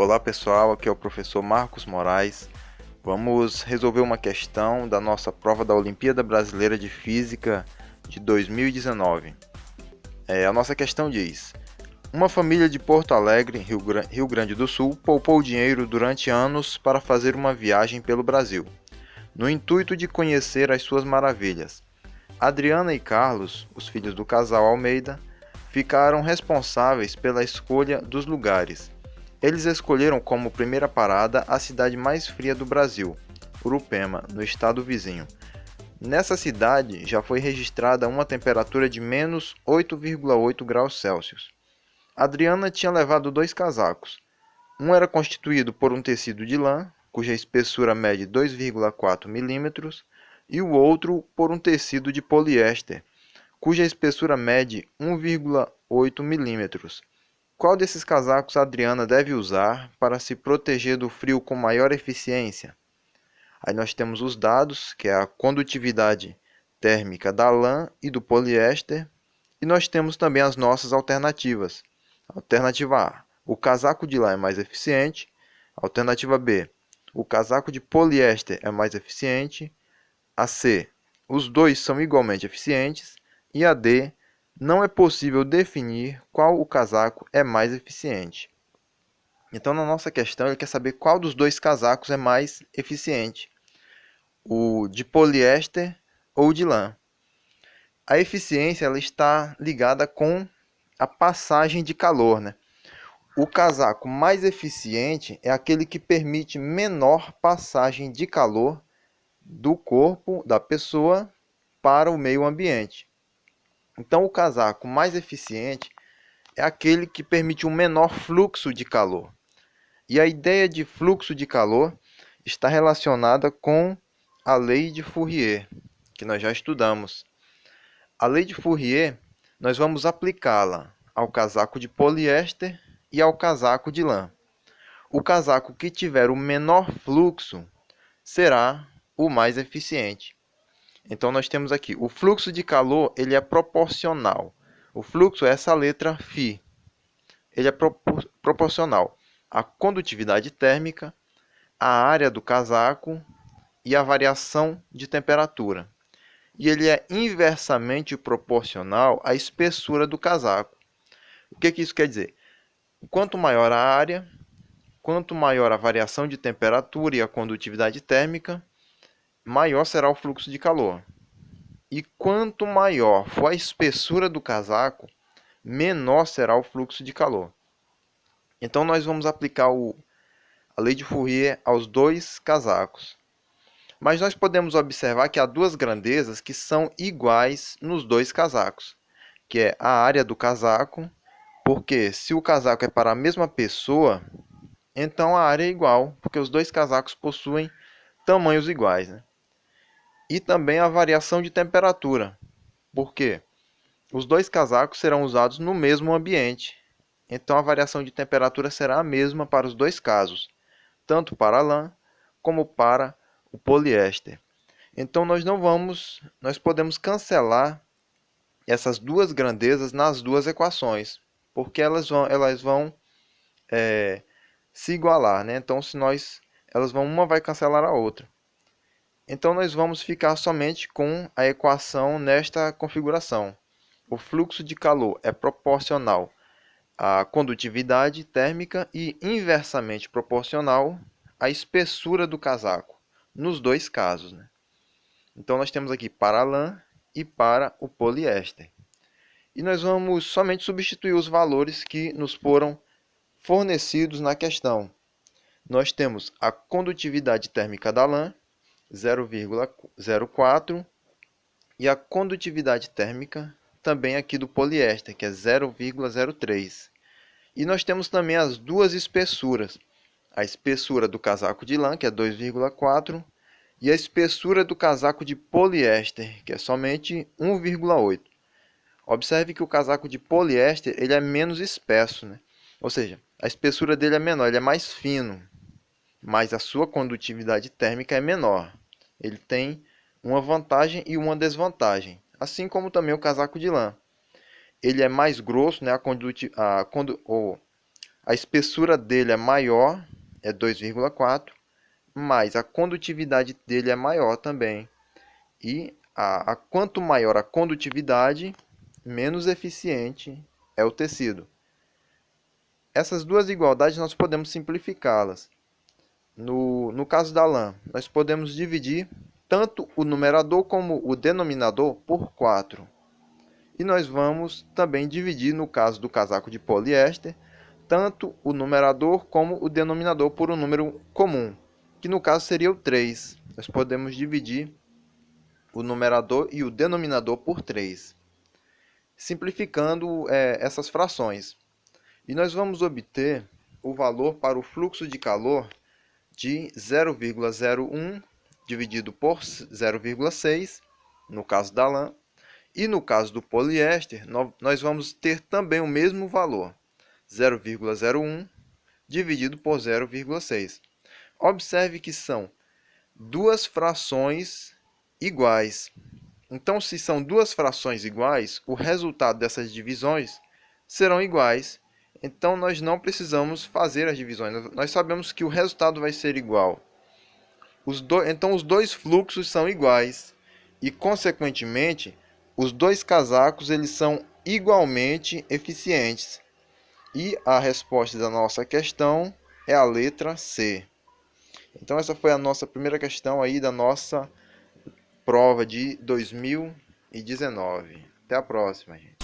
Olá pessoal, aqui é o professor Marcos Moraes. Vamos resolver uma questão da nossa prova da Olimpíada Brasileira de Física de 2019. A nossa questão diz: uma família de Porto Alegre, Rio Grande do Sul, poupou dinheiro durante anos para fazer uma viagem pelo Brasil, no intuito de conhecer as suas maravilhas. Adriana e Carlos, os filhos do casal Almeida, ficaram responsáveis pela escolha dos lugares. Eles escolheram como primeira parada a cidade mais fria do Brasil, Urupema, no estado vizinho. Nessa cidade já foi registrada uma temperatura de menos 8,8 graus Celsius. Adriana tinha levado 2 casacos. Um era constituído por um tecido de lã, cuja espessura mede 2,4 milímetros, e o outro por um tecido de poliéster, cuja espessura mede 1,8 milímetros. Qual desses casacos a Adriana deve usar para se proteger do frio com maior eficiência? Aí nós temos os dados, que é a condutividade térmica da lã e do poliéster, e nós temos também as nossas alternativas. Alternativa A: o casaco de lã é mais eficiente. Alternativa B: o casaco de poliéster é mais eficiente. A C: os dois são igualmente eficientes. E a D: não é possível definir qual o casaco é mais eficiente. Então, na nossa questão, ele quer saber qual dos dois casacos é mais eficiente: o de poliéster ou de lã. A eficiência ela está ligada com a passagem de calor, né? O casaco mais eficiente é aquele que permite menor passagem de calor do corpo da pessoa para o meio ambiente. Então, o casaco mais eficiente é aquele que permite um menor fluxo de calor. E a ideia de fluxo de calor está relacionada com a lei de Fourier, que nós já estudamos. A lei de Fourier, nós vamos aplicá-la ao casaco de poliéster e ao casaco de lã. O casaco que tiver o menor fluxo será o mais eficiente. Então, nós temos aqui, o fluxo de calor ele é proporcional. O fluxo é essa letra φ. Ele é proporcional à condutividade térmica, à área do casaco e à variação de temperatura. E ele é inversamente proporcional à espessura do casaco. O que isso quer dizer? Quanto maior a área, quanto maior a variação de temperatura e a condutividade térmica, maior será o fluxo de calor. E quanto maior for a espessura do casaco, menor será o fluxo de calor. Então, nós vamos aplicar a lei de Fourier aos dois casacos. Mas nós podemos observar que há duas grandezas que são iguais nos dois casacos, que é a área do casaco, porque se o casaco é para a mesma pessoa, então a área é igual, porque os dois casacos possuem tamanhos iguais, né? E também a variação de temperatura, porque os dois casacos serão usados no mesmo ambiente. Então, a variação de temperatura será a mesma para os dois casos, tanto para a lã como para o poliéster. Então, nós podemos cancelar essas duas grandezas nas duas equações, porque elas vão se igualar, né? Então, uma vai cancelar a outra. Então, nós vamos ficar somente com a equação nesta configuração. O fluxo de calor é proporcional à condutividade térmica e inversamente proporcional à espessura do casaco, nos dois casos, né? Então, nós temos aqui para a lã e para o poliéster. E nós vamos somente substituir os valores que nos foram fornecidos na questão. Nós temos a condutividade térmica da lã, 0,04, e a condutividade térmica também aqui do poliéster, que é 0,03. E nós temos também as duas espessuras. A espessura do casaco de lã, que é 2,4, e a espessura do casaco de poliéster, que é somente 1,8. Observe que o casaco de poliéster ele é menos espesso, né? Ou seja, a espessura dele é menor, ele é mais fino, mas a sua condutividade térmica é menor. Ele tem uma vantagem e uma desvantagem, assim como também o casaco de lã. Ele é mais grosso, né? a espessura dele é maior, é 2,4, mas a condutividade dele é maior também. E quanto maior a condutividade, menos eficiente é o tecido. Essas duas igualdades nós podemos simplificá-las. No caso da lã, nós podemos dividir tanto o numerador como o denominador por 4. E nós vamos também dividir, no caso do casaco de poliéster, tanto o numerador como o denominador por um número comum, que no caso seria o 3. Nós podemos dividir o numerador e o denominador por 3, simplificando essas frações. E nós vamos obter o valor para o fluxo de calor de 0,01 dividido por 0,6, no caso da lã. E no caso do poliéster, nós vamos ter também o mesmo valor, 0,01 dividido por 0,6. Observe que são duas frações iguais. Então, se são duas frações iguais, o resultado dessas divisões serão iguais. Então, nós não precisamos fazer as divisões. Nós sabemos que o resultado vai ser igual. Então, os dois fluxos são iguais. E, consequentemente, os dois casacos eles são igualmente eficientes. E a resposta da nossa questão é a letra C. Então, essa foi a nossa primeira questão aí da nossa prova de 2019. Até a próxima, gente.